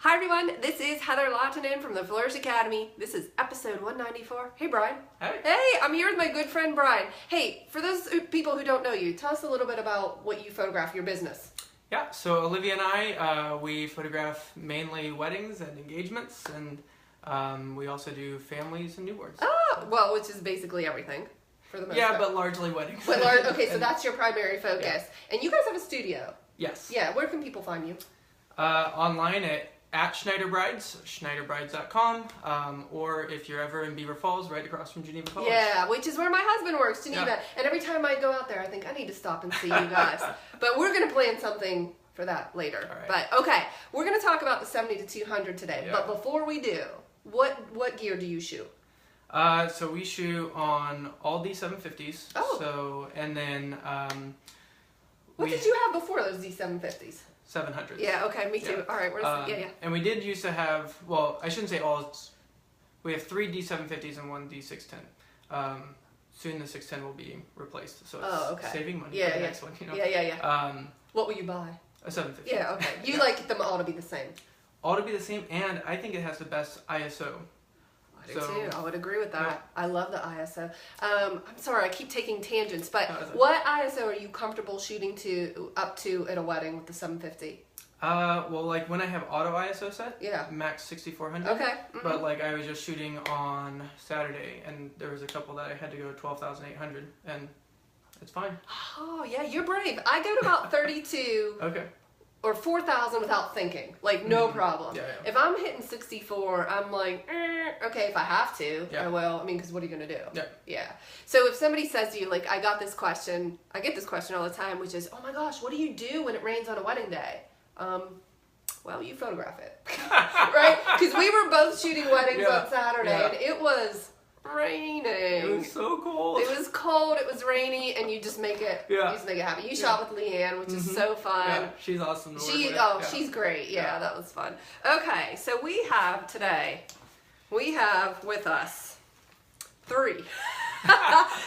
Hi everyone, this is Heather Lattinen from the Flourish.Academy. This is episode 194. Hey Brian. Hey. Hey, I'm here with my good friend Brian. Hey, for those people who don't know you, tell us a little bit about what you photograph, your business. Yeah, so Olivia and I, we photograph mainly weddings and engagements, and we also do families and newborns. Oh, well, which is basically everything for the most part. But largely weddings. Okay, so that's your primary focus. Yeah. And you guys have a studio. Yes. Yeah, where can people find you? Online at Schneider Brides, schneiderbrides.com, or if you're ever in Beaver Falls, right across from Geneva College. Yeah, which is where my husband works, Geneva. Yeah. And every time I go out there, I think I need to stop and see you guys. But we're going to plan something for that later. All right. But okay, we're going to talk about the 70 to 200 today. Yeah. But before we do, what gear do you shoot? So we shoot on all D750s. Oh. So, and then What did you have before those D750s? 700s. Yeah, okay, me too. Yeah. All right, yeah. And we did used to have, well, I shouldn't say all, we have 3 D750s and 1 D610. Soon the 610 will be replaced, so it's saving money for the next one, you know? Yeah. What will you buy? A 750. Yeah, okay. You like them all to be the same. All to be the same, and I think it has the best ISO. I do too. I would agree with that. Yeah. I love the ISO. I'm sorry, I keep taking tangents, but what ISO are you comfortable shooting up to at a wedding with the 750? Well, like when I have auto ISO set, max 6400. Okay. Mm-hmm. But like I was just shooting on Saturday, and there was a couple that I had to go 12,800, and it's fine. Oh yeah, you're brave. I go to about 32. Okay. Or 4,000 without thinking, like no problem. Yeah. If I'm hitting 64, I'm like, okay, if I have to, I will. I mean, because what are you gonna do? Yeah. So if somebody says to you, like, I get this question all the time, which is, oh my gosh, what do you do when it rains on a wedding day? Well, you photograph it, right? Because we were both shooting weddings on Saturday, and it was raining. It was so cold. It was cold, it was rainy, and you just make it happen. You shot with Leanne, which is so fun. Yeah, she's awesome. She's great. Yeah, that was fun. Okay, so we have with us 3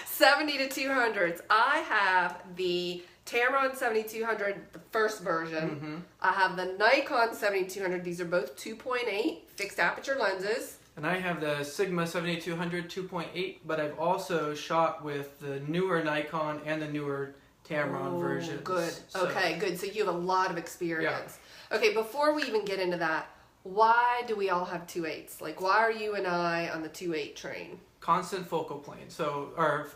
70 to 200s. I have the Tamron 7200, the first version. I have the Nikon 7200. These are both 2.8 fixed aperture lenses. And I have the Sigma 7200 2.8, but I've also shot with the newer Nikon and the newer Tamron versions. Good. Okay, good. So you have a lot of experience. Yeah. Okay, before we even get into that, why do we all have 2.8s? Like, why are you and I on the 2.8 train? Constant focal plane, or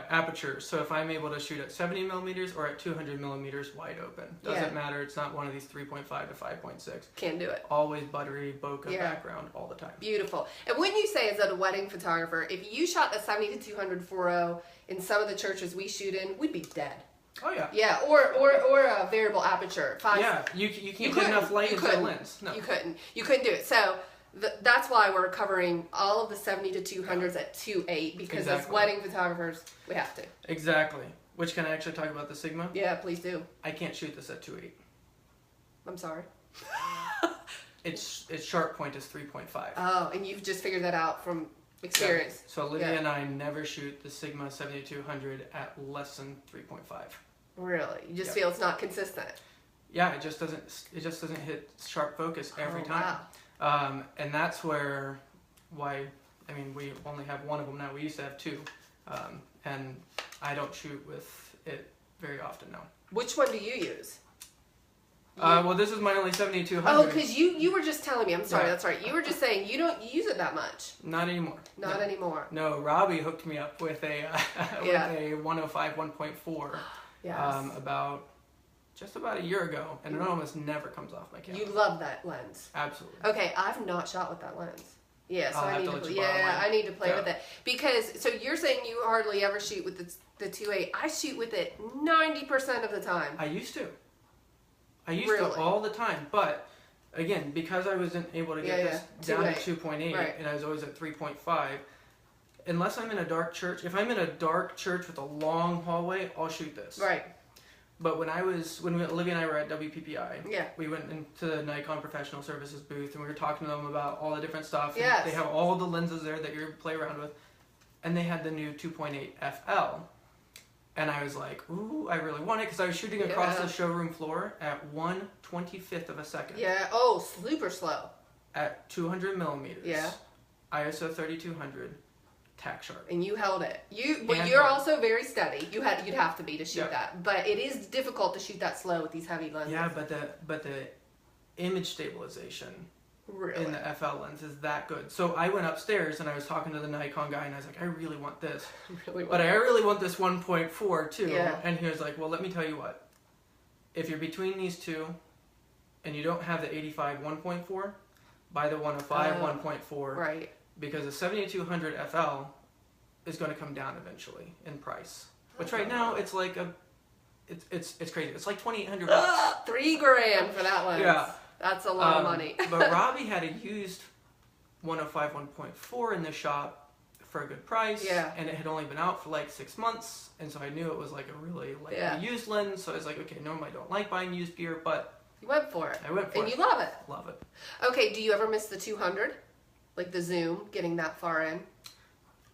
aperture. So if I'm able to shoot at 70 millimeters or at 200 millimeters wide open, doesn't matter. It's not one of these 3.5 to 5.6. Can do it. Always buttery bokeh background all the time. Beautiful. And when you say as a wedding photographer, if you shot the 70 to 200 4.0 in some of the churches we shoot in, we'd be dead. Oh yeah. Yeah, or a variable aperture. You can't get enough light into the lens. No. You couldn't do it. So that's why we're covering all of the 70 to 200s at 2.8, because as wedding photographers, we have to. Exactly. Which, can I actually talk about the Sigma? Yeah, please do. I can't shoot this at 2.8. I'm sorry. Its sharp point is 3.5. Oh, and you've just figured that out from experience. Yeah. So Olivia and I never shoot the Sigma 7200 at less than 3.5. Really? You just feel it's not consistent. Yeah, it just doesn't hit sharp focus every time. Wow. And that's why we only have one of them now. We used to have 2, and I don't shoot with it very often now. Which one do you use? Well, this is my only 7200. Oh, because you were just telling me. I'm sorry, that's right. You were just saying you don't use it that much. Not anymore. Not anymore. No, Robbie hooked me up with a with a 105 1.4 just about a year ago, and it almost never comes off my camera. You love that lens. Absolutely. Okay, I've not shot with that lens. Yeah, so I need to play with it. Because, so you're saying you hardly ever shoot with the 2.8. I shoot with it 90% of the time. I used to all the time, but again, because I wasn't able to get this down to 2.8, and I was always at 3.5, unless I'm in a dark church, if I'm in a dark church with a long hallway, I'll shoot this. Right. But when Olivia and I were at WPPI, we went into the Nikon Professional Services booth, and we were talking to them about all the different stuff. Yes. They have all the lenses there that you play around with, and they had the new 2.8 FL. And I was like, ooh, I really want it, because I was shooting across the showroom floor at 1 25th of a second. Yeah. Super slow. At 200 millimeters. Yeah. ISO 3200. Tack sharp. And you held it. You're also very steady. You'd have to be to shoot that. But it is difficult to shoot that slow with these heavy lenses. Yeah, but the image stabilization in the FL lens is that good. So I went upstairs and I was talking to the Nikon guy and I was like, I really want this. I really want this 1.4 too. Yeah. And he was like, well, let me tell you what. If you're between these two and you don't have the 85 1.4, buy the 105 1.4. Right. Because the 7200 FL is going to come down eventually in price. Which right now it's like it's crazy. It's like $2,800. $3,000 for that lens. Yeah. That's a lot of money. But Robbie had a used 105 1.4 in the shop for a good price. Yeah. And it had only been out for like 6 months. And so I knew it was like a really a used lens. So I was like, okay, normally I don't like buying used gear, but you went for it. I went for it. And you love it. Love it. Okay, do you ever miss the 200? Like the zoom, getting that far in?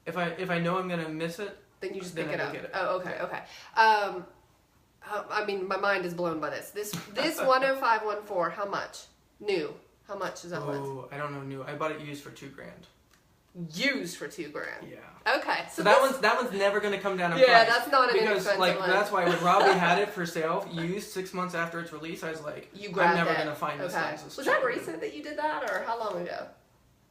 If I know I'm gonna miss it, then you just pick it up. Oh, okay, okay. I mean, my mind is blown by this. This 105 1.4, how much? New. How much is that lens? Oh, I don't know new. I bought it used for $2,000. Used for $2,000. Yeah. Okay. So that one's never gonna come down in price. Yeah, that's not an inexpensive lens. That's why when Robbie had it for sale, used 6 months after its release, I was like, I'm never gonna find this lens. Was that recent that you did that, or how long ago?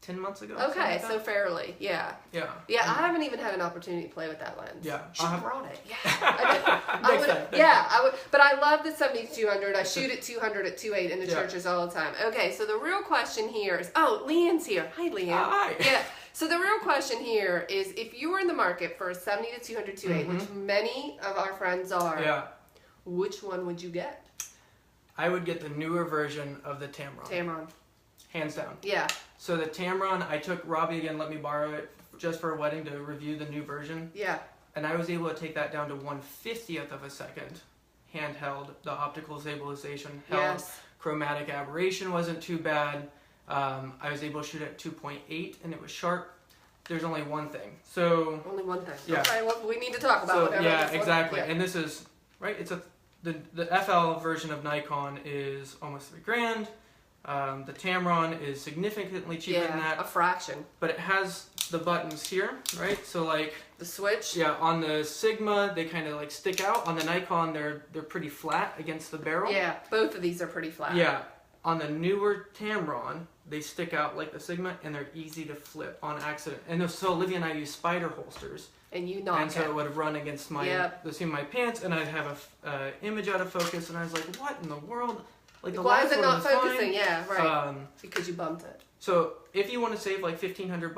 10 months ago. Okay, so fairly, yeah. Yeah. Yeah, I haven't even had an opportunity to play with that lens. Yeah. She brought it. Yeah. I would. But I love the 7200. I shoot at 200 at 2.8 in the churches all the time. Okay, so the real question here is, Leanne's here. Hi, Leanne. Hi. Yeah. So the real question here is, if you were in the market for a 70 to 200 2.8, which many of our friends are, which one would you get? I would get the newer version of the Tamron. Tamron. Hands down. Yeah. So the Tamron, I took Robbie again, let me borrow it just for a wedding to review the new version. Yeah. And I was able to take that down to 1/50th of a second, handheld. The optical stabilization held. Yes. Chromatic aberration wasn't too bad. I was able to shoot at 2.8 and it was sharp. There's only one thing. So only one thing. Yeah. Okay, well, we need to talk about it. Yeah, exactly. Yeah. And this is right. It's the FL version of Nikon is almost $3,000. The Tamron is significantly cheaper than that. A fraction. But it has the buttons here, right? So like the switch. Yeah, on the Sigma they kind of like stick out. On the Nikon they're pretty flat against the barrel. Yeah, both of these are pretty flat. Yeah. On the newer Tamron, they stick out like the Sigma and they're easy to flip on accident. And so Olivia and I use spider holsters. And you knock And so it would have run against the seam of my pants and I'd have a image out of focus and I was like, what in the world? Like the why is it not focusing? Fine. Yeah, right. Because you bumped it. So if you want to save like $1,500,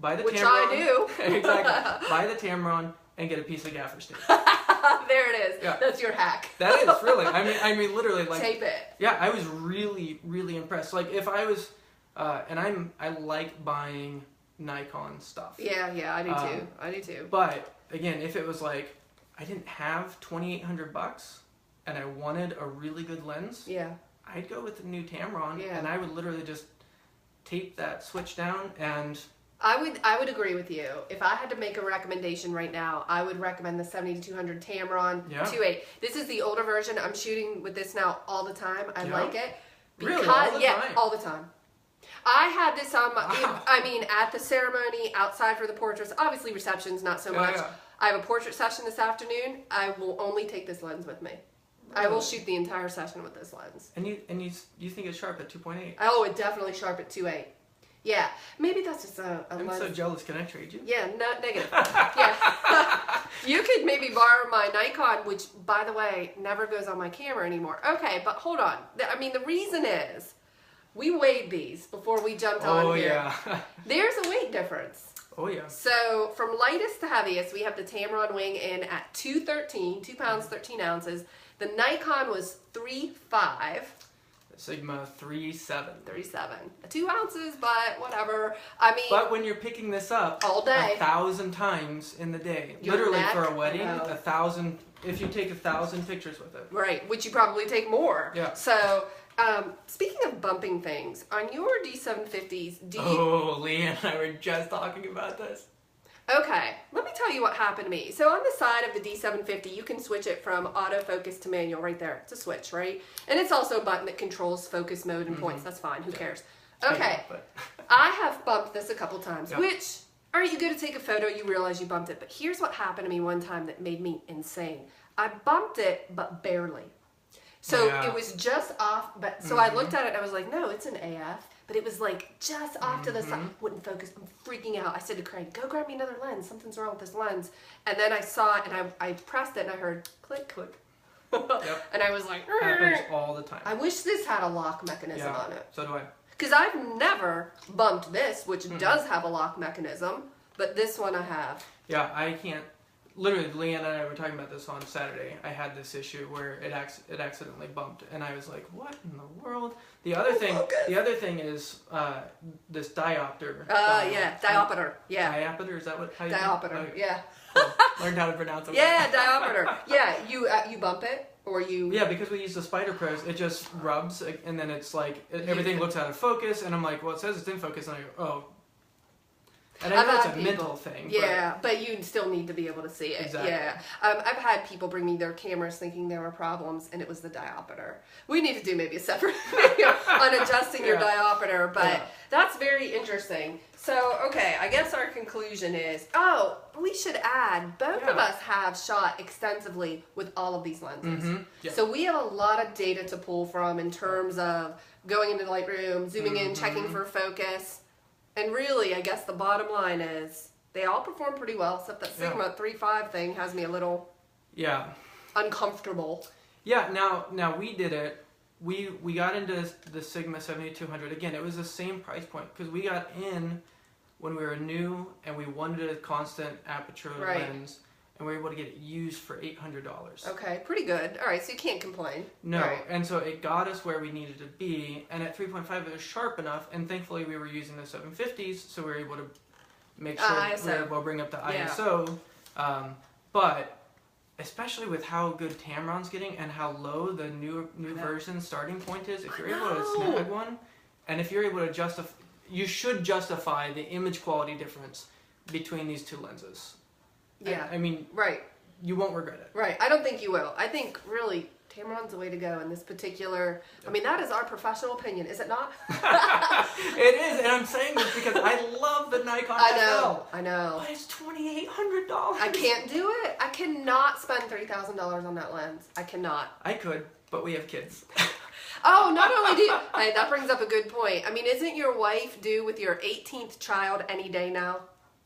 buy the Tamron. Which I do. Exactly. Buy the Tamron and get a piece of gaffer tape. There it is. Yeah. That's your hack. That is really. I mean, literally, like tape it. Yeah, I was really, really impressed. Like if I was, and I like buying Nikon stuff. Yeah, I do too. I do too. But again, if it was like I didn't have $2,800. And I wanted a really good lens, I'd go with the new Tamron, and I would literally just tape that switch down and... I would agree with you. If I had to make a recommendation right now, I would recommend the 70 to 200 Tamron 2.8. This is the older version. I'm shooting with this now all the time. I like it. Because, really? All the time? All the time. I had this on at the ceremony, outside for the portraits. Obviously receptions, not so much. I have a portrait session this afternoon. I will only take this lens with me. I will shoot the entire session with this lens. And you think it's sharp at 2.8? Oh, it's definitely sharp at 2.8. Yeah, maybe that's just a I'm lens. so jealous. Can I trade you? Yeah, negative. Yeah, you could maybe borrow my Nikon, which, by the way, never goes on my camera anymore. Okay, but hold on. I mean, the reason is we weighed these before we jumped on here. Oh yeah. There's a weight difference. Oh yeah. So from lightest to heaviest, we have the Tamron wing in at 2 pounds 13 ounces. The Nikon was 3.5. Sigma 3.7. 3.7. 2 ounces, but whatever. I mean... But when you're picking this up... all day. 1,000 times in the day. Literally for a wedding, 1,000... If you take 1,000 pictures with it. Right, which you probably take more. Yeah. So, speaking of bumping things, on your D750s, Oh, Leanne and I were just talking about this. Okay, let me tell you what happened to me. So on the side of the D750, you can switch it from autofocus to manual right there. It's a switch, right? And it's also a button that controls focus mode and points. That's fine. Who cares? Okay. I have bumped this a couple times, which, all right, you go to take a photo, you realize you bumped it. But here's what happened to me one time that made me insane. I bumped it, but barely. So it was just off, but so I looked at it and I was like, no, it's an AF. But it was like just off to the side. Wouldn't focus. I'm freaking out. I said to Craig, go grab me another lens. Something's wrong with this lens. And then I saw it and I pressed it and I heard click, click. And I was like, happens all the time. I wish this had a lock mechanism on it. So do I. Because I've never bumped this, which does have a lock mechanism, but this one I have. Yeah, I can't. Literally, Leanne and I were talking about this on Saturday. I had this issue where it accidentally bumped, and I was like, "What in the world?" The other thing is this diopter. Diopter. Yeah. Diopter, is that what? How you diopter. Yeah. Well, learned how to pronounce it. Yeah, diopter. Yeah, you bump it or you. Yeah, because we use the Spider Pros, it just rubs, and then it's like everything looks out of focus, and I'm like, "Well, it says it's in focus," and I go, "Oh." And I know it's a mental thing. Yeah, but you still need to be able to see it. Exactly. Yeah. I've had people bring me their cameras thinking there were problems, and it was the diopter. We need to do maybe a separate video on adjusting your diopter, but that's very interesting. So, okay, I guess our conclusion is, we should add, both of us have shot extensively with all of these lenses. So we have a lot of data to pull from in terms of going into the Lightroom, zooming in, checking for focus. And really, I guess the bottom line is they all perform pretty well, except that Sigma 3.5 thing has me a little uncomfortable. Yeah, now we did it. We got into the Sigma 7200. Again, it was the same price point because we got in when we were new and we wanted a constant aperture lens. And we were able to get it used for $800. Okay, pretty good. All right, so you can't complain. No, and so it got us where we needed to be. And at 3.5, it was sharp enough. And thankfully, we were using the 750s, so we were able to make sure we were able to bring up the ISO. But especially with how good Tamron's getting and how low the new version starting point is, if you're able to snag one, and if you're able to justify, you should justify the image quality difference between these two lenses. Yeah. I mean, you won't regret it. Right. I don't think you will. I think really Tamron's the way to go in this particular. I mean, that is our professional opinion, is it not? It is, and I'm saying this because I love the Nikon FL. I know. But it's $2,800. I can't do it. I cannot spend $3,000 on that lens. I cannot. I could, but we have kids. Oh, not only do you, that brings up a good point. I mean, isn't your wife due with your 18th child any day now?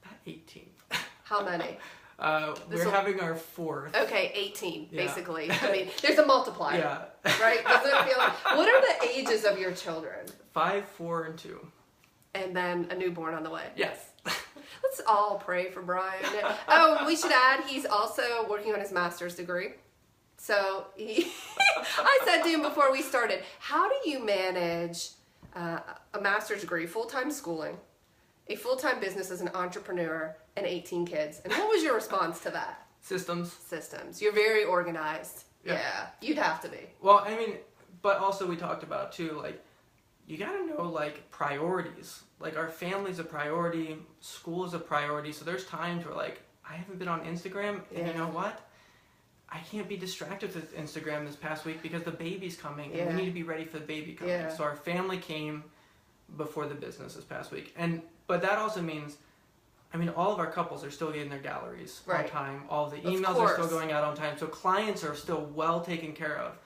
Not 18. How many? We're having our 4th. Okay, 18, basically. I mean, there's a multiplier. Yeah. Right? Doesn't it feel like, what are the ages of your children? 5, 4, and 2. And then a newborn on the way. Yes. Let's all pray for Brian. Oh, we should add, he's also working on his master's degree. So I said to him before we started, how do you manage a master's degree, full-time schooling, a full-time business as an entrepreneur, and 18 kids? And what was your response to that? Systems. You're very organized. Yeah, you'd have to be. Well, I mean, but also we talked about too, like, you gotta know, like, priorities. Like, our family's a priority, school is a priority, so there's times where, like, I haven't been on Instagram, and you know what? I can't be distracted with Instagram this past week because the baby's coming, and we need to be ready for the baby coming. So our family came before the business this past week. But that also means, I mean, all of our couples are still getting their galleries on time. All of the emails are still going out on time. So clients are still well taken care of.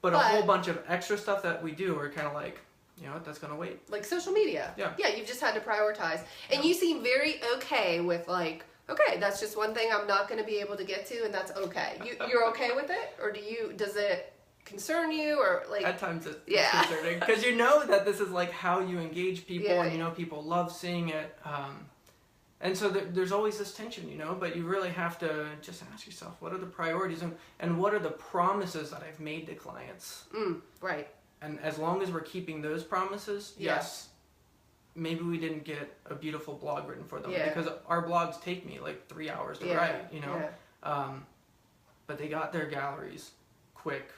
But a whole bunch of extra stuff that we do are kind of like, you know what, that's going to wait. Like social media. Yeah, you've just had to prioritize. And you seem very okay with, like, okay, that's just one thing I'm not going to be able to get to, and that's okay. You're okay with it? Or does it concern you, or like? At times it's concerning, because you know that this is like how you engage people, and you know people love seeing it, and so there's always this tension, you know. But you really have to just ask yourself, what are the priorities, and what are the promises that I've made to clients? Right. And as long as we're keeping those promises, yes. Maybe we didn't get a beautiful blog written for them because our blogs take me like 3 hours to write, you know. But they got their galleries quick,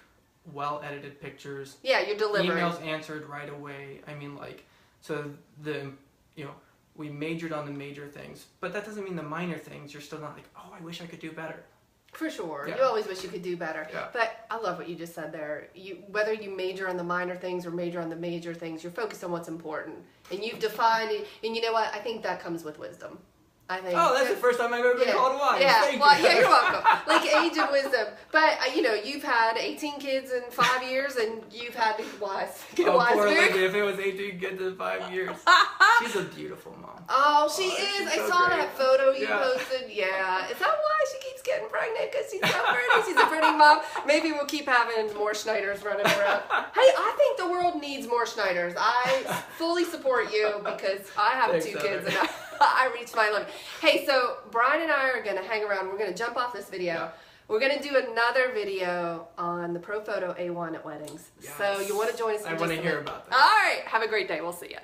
well-edited pictures. Yeah, you're delivering. Emails answered right away. I mean, like, so we majored on the major things, but that doesn't mean the minor things, you're still not like, oh, I wish I could do better. For sure. Yeah. You always wish you could do better. Yeah. But I love what you just said there. Whether you major on the minor things or major on the major things, you're focused on what's important. And you've defined it. And you know what? I think that comes with wisdom. I think. Oh, that's the first time I've ever been called wise. Yeah, Thank you. Yeah, you're welcome. Like age of wisdom. But, you've had 18 kids in 5 years, and you've had to get wise. Poor Olivia, if it was 18 kids in 5 years. She's a beautiful mom. Oh, she is. I saw that photo you posted. Yeah. Is that why she keeps getting pregnant? Because she's so pretty. She's a pretty mom. Maybe we'll keep having more Schneiders running around. Hey, I think the world needs more Schneiders. I fully support you because I have 2 kids and I reached my limit. Hey, so Brian and I are going to hang around. We're going to jump off this video. Yeah. We're going to do another video on the Pro Photo A1 at weddings. Yes. So you want to join us? I want to hear about that. All right. Have a great day. We'll see you.